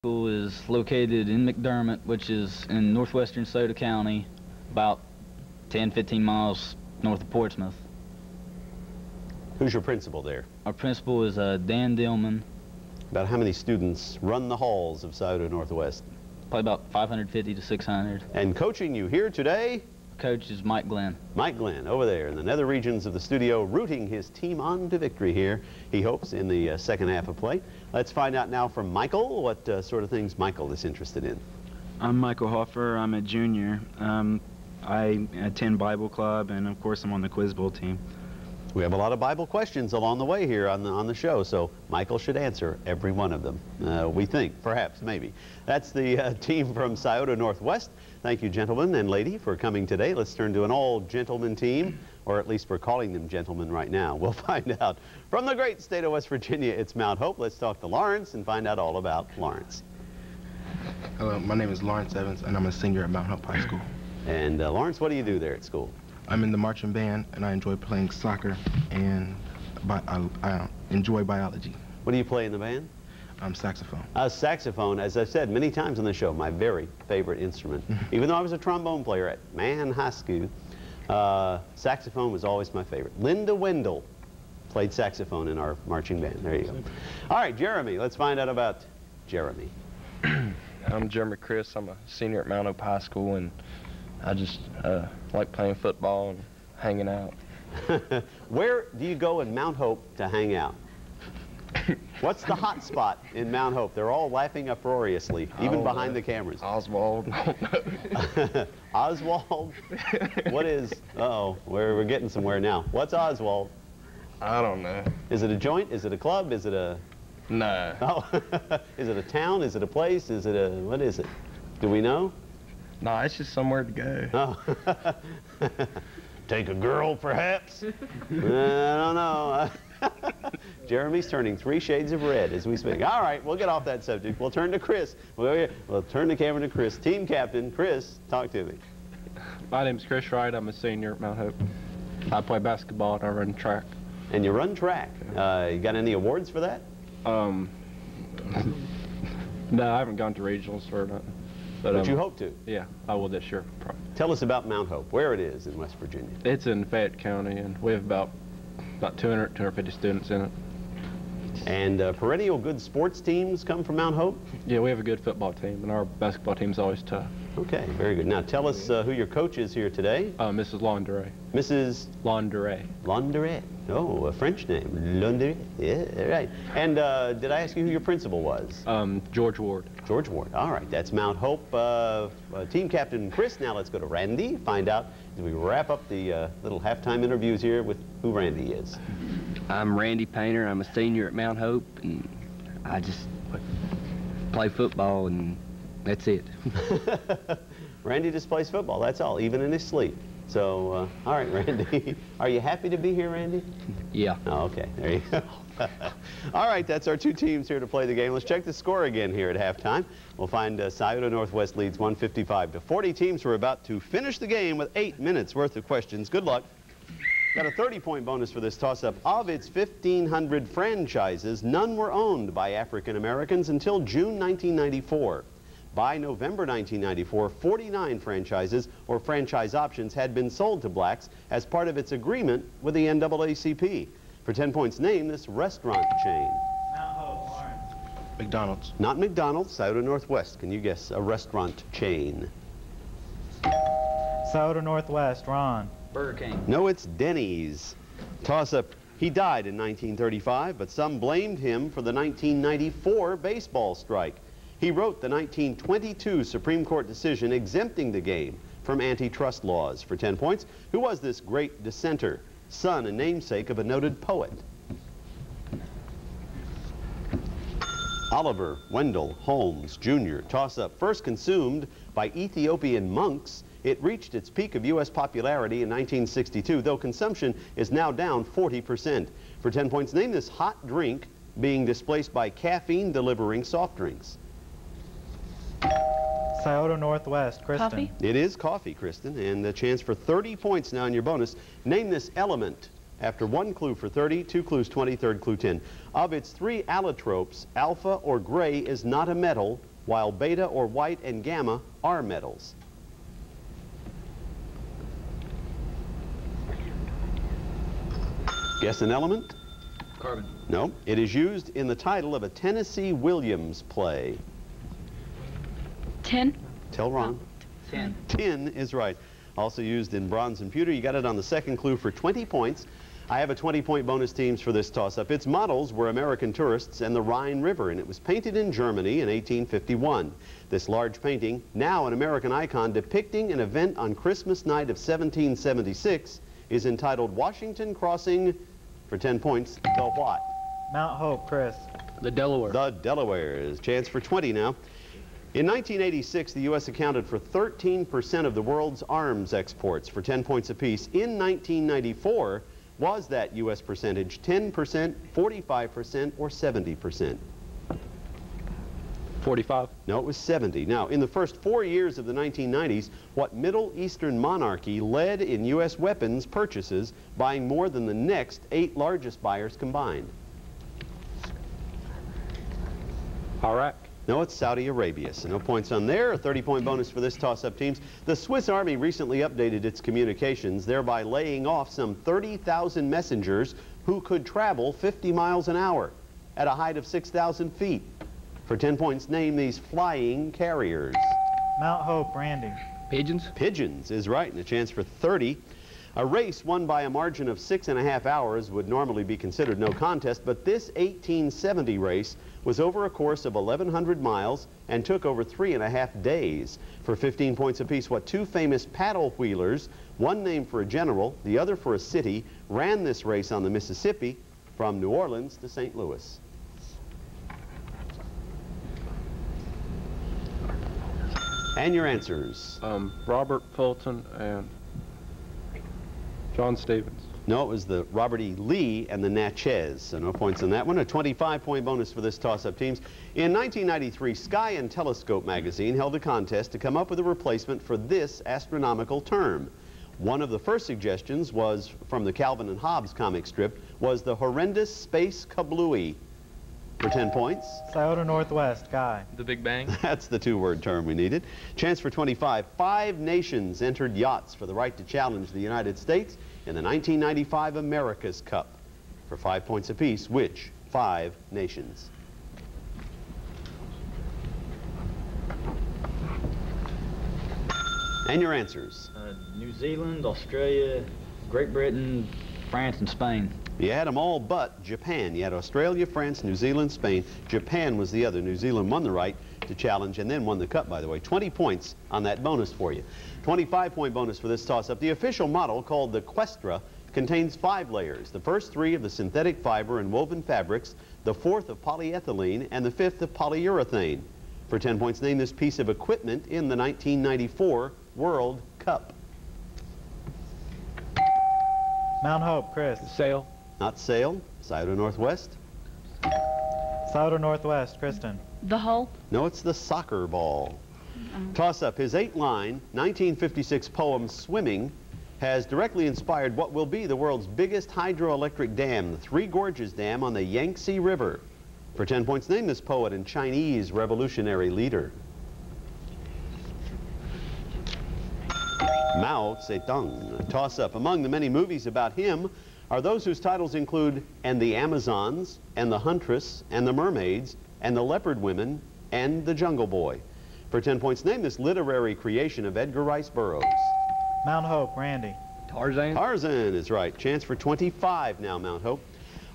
School is located in McDermott, which is in northwestern Scioto County, about 10-15 miles north of Portsmouth. Who's your principal there? Our principal is Dan Dillman. About how many students run the halls of Scioto Northwest? Probably about 550 to 600. And coaching you here today? Coach is Mike Glenn. Mike Glenn, over there in the nether regions of the studio, rooting his team on to victory here, he hopes, in the second half of play. Let's find out now from Michael what sort of things Michael is interested in. I'm Michael Hoffer. I'm a junior. I attend Bible Club, and of course I'm on the Quiz Bowl team. We have a lot of Bible questions along the way here on the show, so Michael should answer every one of them. We think, perhaps, maybe. That's the team from Scioto Northwest. Thank you, gentlemen and lady, for coming today. Let's turn to an all-gentleman team, or at least we're calling them gentlemen right now. We'll find out. From the great state of West Virginia, it's Mount Hope. Let's talk to Lawrence and find out all about Lawrence. Hello, my name is Lawrence Evans, and I'm a senior at Mount Hope High School. And Lawrence, what do you do there at school? I'm in the marching band, and I enjoy playing soccer, and I enjoy biology. What do you play in the band? Saxophone. Saxophone, as I've said many times on the show, my very favorite instrument. Even though I was a trombone player at Mann High School, saxophone was always my favorite. Linda Wendell played saxophone in our marching band. There you go. All right, Jeremy, let's find out about Jeremy. I'm Jeremy Chris. I'm a senior at Mount Hope High School, and I just like playing football and hanging out. Where do you go in Mount Hope to hang out? What's the hot spot in Mount Hope? They're all laughing uproariously, even behind the cameras. Oswald. Oswald? What is, uh-oh, we're getting somewhere now. What's Oswald? I don't know. Is it a joint? Is it a club? Is it a... No. Oh, is it a town? Is it a place? Is it a, what is it? Do we know? No, it's just somewhere to go. Oh. Take a girl, perhaps? I don't know. Jeremy's turning 3 shades of red as we speak. All right, we'll get off that subject. We'll turn to Chris. We'll turn the camera to Chris. Team captain, Chris, talk to me. My name's Chris Wright. I'm a senior at Mount Hope. I play basketball and I run track. And you run track. You got any awards for that? No, I haven't gone to regionals for nothing. But you hope to? Yeah, I will this year. Probably. Tell us about Mount Hope, where it is in West Virginia. It's in Fayette County, and we have about 200, 250 students in it. And perennial good sports teams come from Mount Hope? Yeah, we have a good football team, and our basketball team's always tough. Okay, very good. Now tell us who your coach is here today. Mrs. Launderet. Mrs. Launderet. Launderet. Oh, a French name. Launderet. Yeah, right. And did I ask you who your principal was? George Ward. George Ward. All right, that's Mount Hope team captain Chris. Now let's go to Randy, find out as we wrap up the little halftime interviews here with who Randy is. I'm Randy Painter. I'm a senior at Mount Hope, and I just play football, and that's it. Randy just plays football, that's all, even in his sleep. So, all right, Randy. Are you happy to be here, Randy? Yeah. Oh, okay, there you go. All right, that's our 2 teams here to play the game. Let's check the score again here at halftime. We'll find Scioto Northwest leads 155-40. Teams were about to finish the game with 8 minutes worth of questions. Good luck. Got a 30-point bonus for this toss-up. Of its 1,500 franchises, none were owned by African Americans until June 1994. By November 1994, 49 franchises or franchise options had been sold to blacks as part of its agreement with the NAACP. For 10 points, name this restaurant chain. Mount Hope, Lawrence. McDonald's. Not McDonald's, Scioto Northwest. Can you guess a restaurant chain? Scioto Northwest, Ron. Burger King. No, it's Denny's. Toss-up. He died in 1935, but some blamed him for the 1994 baseball strike. He wrote the 1922 Supreme Court decision exempting the game from antitrust laws. For 10 points, who was this great dissenter? Son and namesake of a noted poet. Oliver Wendell Holmes, Jr. Toss-up. First consumed by Ethiopian monks, it reached its peak of U.S. popularity in 1962, though consumption is now down 40%. For 10 points, name this hot drink being displaced by caffeine-delivering soft drinks. Scioto Northwest, Kristen. Coffee? It is coffee, Kristen, and a chance for 30 points now in your bonus. Name this element After 1 clue for 30, 2 clues 20, third clue 10. Of its 3 allotropes, alpha or gray is not a metal, while beta or white and gamma are metals. Guess an element? Carbon. No. It is used in the title of a Tennessee Williams play. Tin. Tell Ron. Tin. Tin is right. Also used in bronze and pewter. You got it on the second clue for 20 points. I have a 20-point bonus teams for this toss-up. Its models were American tourists and the Rhine River, and it was painted in Germany in 1851. This large painting, now an American icon depicting an event on Christmas night of 1776, is entitled Washington Crossing, for 10 points, the what? Mount Hope, Chris. The Delaware. The Delaware is chance for 20 now. In 1986, the U.S. accounted for 13% of the world's arms exports for 10 points apiece. In 1994, was that U.S. percentage 10%, 45%, or 70%? 45. No, it was 70. Now, in the first 4 years of the 1990s, what Middle Eastern monarchy led in U.S. weapons purchases, buying more than the next 8 largest buyers combined? Iraq. No, it's Saudi Arabia, so no points on there. A 30-point bonus for this toss-up teams. The Swiss Army recently updated its communications, thereby laying off some 30,000 messengers who could travel 50 miles an hour at a height of 6,000 feet. For 10 points, name these flying carriers. Mount Hope, Randy. Pigeons. Pigeons is right, and a chance for 30. A race won by a margin of 6.5 hours would normally be considered no contest, but this 1870 race was over a course of 1,100 miles and took over 3.5 days. For 15 points apiece, what 2 famous paddle wheelers, one named for a general, the other for a city, ran this race on the Mississippi from New Orleans to St. Louis? And your answers. Robert Fulton and John Stevens. No, it was the Robert E. Lee and the Natchez, so no points on that one. A 25-point bonus for this toss-up teams. In 1993, Sky and Telescope magazine held a contest to come up with a replacement for this astronomical term. One of the first suggestions was from the Calvin and Hobbes comic strip, was the horrendous space kablooey. For 10 points. Scioto Northwest, Guy. The Big Bang. That's the 2-word term we needed. Chance for 25. 5 nations entered yachts for the right to challenge the United States in the 1995 America's Cup. For 5 points apiece, which 5 nations? And your answers. New Zealand, Australia, Great Britain, France, and Spain. You had them all but Japan. You had Australia, France, New Zealand, Spain. Japan was the other. New Zealand won the right to challenge and then won the cup, by the way. 20 points on that bonus for you. 25-point bonus for this toss-up. The official model, called the Questra, contains 5 layers. The first 3 of the synthetic fiber and woven fabrics, the 4th of polyethylene, and the 5th of polyurethane. For 10 points, name this piece of equipment in the 1994 World Cup. Mount Hope, Chris. Sail. Not sail. Scioto Northwest. Scioto Northwest, Kristen. The Hull. No, it's the soccer ball. Toss-up. His 8-line 1956 poem, Swimming, has directly inspired what will be the world's biggest hydroelectric dam, the Three Gorges Dam on the Yangtze River. For 10 points, name this poet and Chinese revolutionary leader. Mao Zedong. Toss-up. Among the many movies about him are those whose titles include And the Amazons, and The Huntress, and The Mermaids, and The Leopard Women, and The Jungle Boy. For 10 points, name this literary creation of Edgar Rice Burroughs. Mount Hope, Randy. Tarzan. Tarzan is right. Chance for 25 now, Mount Hope.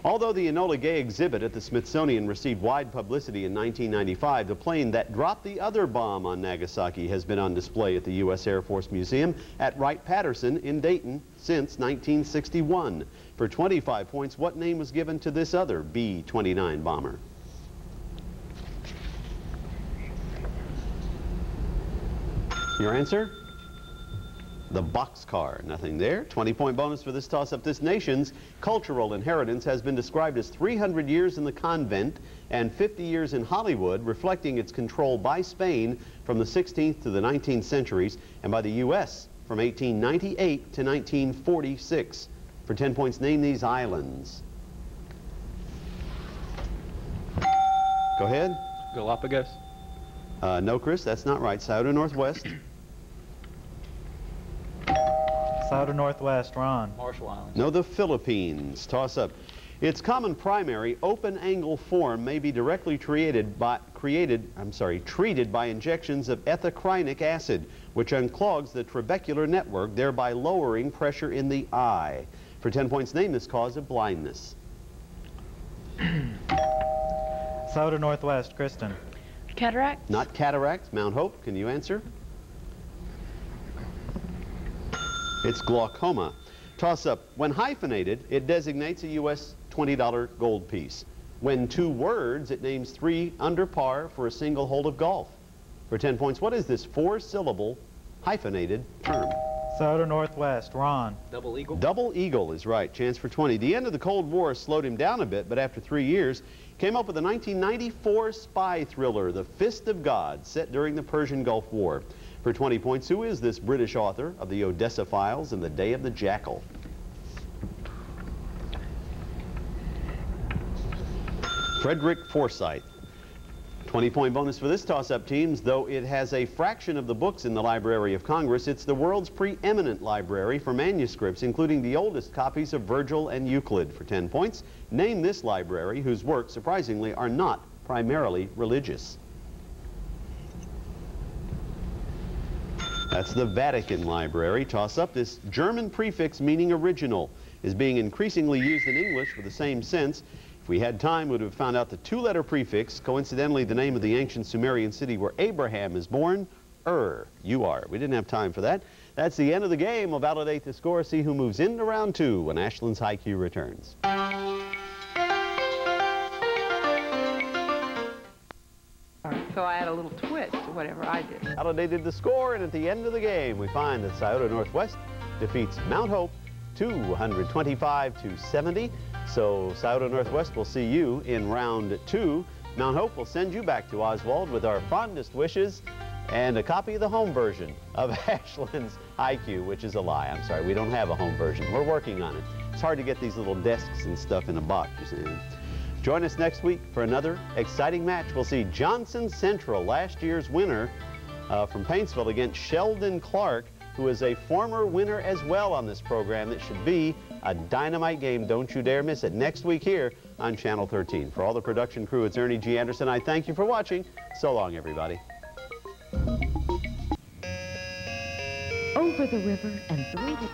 Although the Enola Gay exhibit at the Smithsonian received wide publicity in 1995, the plane that dropped the other bomb on Nagasaki has been on display at the U.S. Air Force Museum at Wright-Patterson in Dayton since 1961. For 25 points, what name was given to this other B-29 bomber? Your answer? The boxcar. Nothing there. 20-point bonus for this toss-up. This nation's cultural inheritance has been described as 300 years in the convent and 50 years in Hollywood, reflecting its control by Spain from the 16th to the 19th centuries and by the U.S. from 1898 to 1946. For 10 points, name these islands. Go ahead. Galapagos. No, Chris, that's not right. Scioto Northwest. Scioto Northwest, Ron. Marshall Islands. No, the Philippines. Toss up. Its common primary open-angle form may be directly treated by injections of ethacrynic acid, which unclogs the trabecular network, thereby lowering pressure in the eye. For 10 points, name this cause of blindness. Scioto Northwest, Kristen. Cataract? Not cataracts. Mount Hope, can you answer? It's glaucoma. Toss up. When hyphenated, it designates a U.S. $20 gold piece. When two words, it names 3 under par for a single hole of golf. For 10 points, what is this 4-syllable hyphenated term? Scioto Northwest, Ron. Double eagle. Double eagle is right. Chance for 20. The end of the Cold War slowed him down a bit, but after 3 years, came up with a 1994 spy thriller, The Fist of God, set during the Persian Gulf War. For 20 points, who is this British author of the Odessa Files and The Day of the Jackal? Frederick Forsyth. 20-point bonus for this toss-up, teams. Though it has a fraction of the books in the Library of Congress, it's the world's preeminent library for manuscripts, including the oldest copies of Virgil and Euclid. For 10 points, name this library whose works, surprisingly, are not primarily religious. That's the Vatican Library. Toss up. This German prefix meaning original is being increasingly used in English for the same sense. If we had time, we would have found out the 2-letter prefix, coincidentally the name of the ancient Sumerian city where Abraham is born, U-R. We didn't have time for that. That's the end of the game. We'll validate the score, see who moves into round 2 when Ashland's High Q returns. So I had a little twist to whatever I did. Validated the score, and at the end of the game, we find that Scioto Northwest defeats Mount Hope 225 to 70. So Scioto Northwest will see you in round 2. Mount Hope will send you back to Oswald with our fondest wishes and a copy of the home version of Ashland's IQ, which is a lie. I'm sorry, we don't have a home version. We're working on it. It's hard to get these little desks and stuff in a box, you see. Join us next week for another exciting match. We'll see Johnson Central, last year's winner from Paintsville, against Sheldon Clark, who is a former winner as well on this program. That should be a dynamite game. Don't you dare miss it. Next week here on Channel 13. For all the production crew, it's Ernie G. Anderson. I thank you for watching. So long, everybody. Over the river and through the...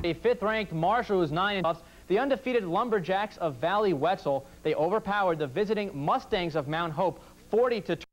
A 5th-ranked Marshall who's 9-0. The undefeated Lumberjacks of Valley Wetzel, they overpowered the visiting Mustangs of Mount Hope 40-20.